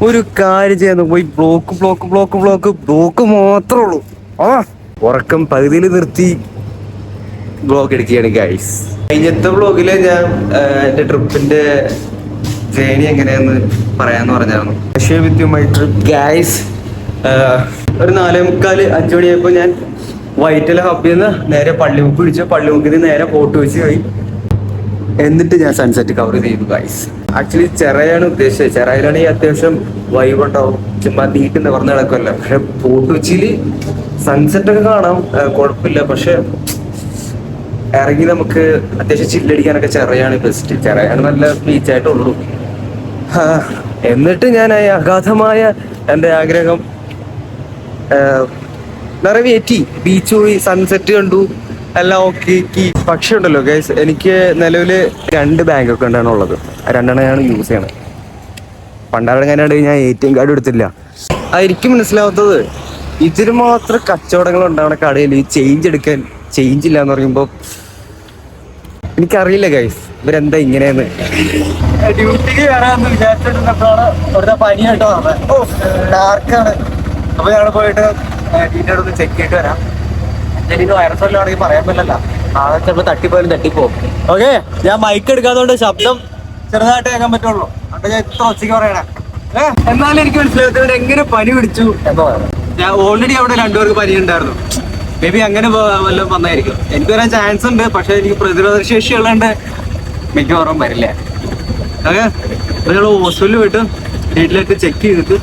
ഒരു കാര്യം ചെയ്യാൻ പോയി block block block block block മാത്രമേ ഉള്ളൂ. ഉറക്കം പകുതിയിൽ നിർത്തി ബ്ലോഗ് എടുക്കുകയാണ് ഗൈസ്. കഴിഞ്ഞത്തെ ബ്ലോഗില് ഞാൻ എന്റെ ട്രിപ്പിന്റെ ജേണി എങ്ങനെയാന്ന് പറയാന്ന് പറഞ്ഞായിരുന്നു. With you my trip guys. ഒരു 4:45 മണിയായപ്പോ ഞാൻ വൈറ്റില ഹബ്ബിൽ നിന്ന് നേരെ പള്ളിമുക്ക് പിടിച്ചു. പള്ളിമുക്കിൽ നിന്ന് നേരെ ഫോർട്ട് കൊച്ചി പോയി. എന്നിട്ട് ഞാൻ സൺസെറ്റ് കവർ ചെയ്തു ഗൈസ്. ആക്ച്വലി ചെറയാണ് ഉദ്ദേശിച്ചത്. ചെറയിലാണെങ്കിൽ അത്യാവശ്യം വൈബ് ഉണ്ടാവും, ചുമ്മാ നീട്ട് നിവർന്ന് കിടക്കുമല്ലോ. പക്ഷെ ഫോർട്ട് കൊച്ചിയിൽ സൺസെറ്റ് ഒക്കെ കാണാം, കുഴപ്പമില്ല. പക്ഷെ ഇറങ്ങി നമുക്ക് അത്യാവശ്യം ചില്ലടിക്കാനൊക്കെ ചെറയാണ് ബെസ്റ്റ്. ചെറയാണ് നല്ല ബീച്ചായിട്ടുള്ളൂ. എന്നിട്ട് ഞാൻ അഗാധമായ എൻ്റെ ആഗ്രഹം നിറവേറ്റി. ബീച്ച് പോയി, സൺസെറ്റ് കണ്ടു, എല്ലാം ഓക്കെ. പക്ഷേ ഉണ്ടല്ലോ ഗൈസ്, എനിക്ക് നിലവില് 2 ബാങ്ക് അക്കൗണ്ട് ആണ് ഉള്ളത്. 2 ഞാൻ യൂസ് ചെയ്യണം. പണ്ടാറങ്ങാനായിട്ട് ഞാൻ ATM കാർഡ് എടുത്തില്ല. അതായിരിക്കും മനസ്സിലാവാത്തത്. ഇതിന് മാത്രം കച്ചവടങ്ങൾ ഉണ്ടാവുന്ന കടയിൽ ഈ ചേഞ്ച് എടുക്കാൻ ചേഞ്ച് ഇല്ല എന്ന് പറയുമ്പോൾ എനിക്കറിയില്ല ഗൈസ് ഇവരെന്താ ഇങ്ങനെയെന്ന്. ഡ്യൂട്ടിക്ക് വരാമെന്ന് വിചാരിച്ചിട്ടുള്ളപ്പോഴാണ് ഇവിടുത്തെ പനിയായിട്ടോ ഡാർക്കാണ്. അപ്പൊ ഞങ്ങൾ പോയിട്ട് ഡീറ്റെയിൽ ഒന്ന് ചെക്ക് ചെയ്തിട്ട് വരാം. എനിക്ക് വൈറസ് വല്ലതും ആണെങ്കിൽ പറയാൻ പറ്റില്ല. നാളെ ചിലപ്പോൾ തട്ടിപ്പോയാലും തട്ടിപ്പോകും. ഓക്കെ, ഞാൻ മൈക്ക് എടുക്കാത്തതുകൊണ്ട് ശബ്ദം ചെറുതായിട്ട് കേൾക്കാൻ പറ്റുള്ളൂ. അതുകൊണ്ട് ഞാൻ ഇത്ര ഒച്ചയ്ക്ക് പറയണേ. എന്നാലും എനിക്ക് മനസ്സിലായത് എങ്ങനെ പനി പിടിച്ചു എന്ന് പറയാം. ഞാൻ ഓൾറെഡി അവിടെ 2 പേർക്ക് പനി ഉണ്ടായിരുന്നു. മേ ബി അങ്ങനെ വല്ലതും വന്നായിരിക്കും. എനിക്ക് വരാൻ ചാൻസ് ഉണ്ട്, പക്ഷെ എനിക്ക് പ്രതിരോധ ശേഷി ഉള്ളതുകൊണ്ട് മിക്കവാറും വരില്ല. ഓക്കെ, ഞങ്ങൾ ഹോസ്പിറ്റലിൽ പോയിട്ട് ഡീറ്റെയിലായിട്ട് ചെക്ക് ചെയ്തിട്ട്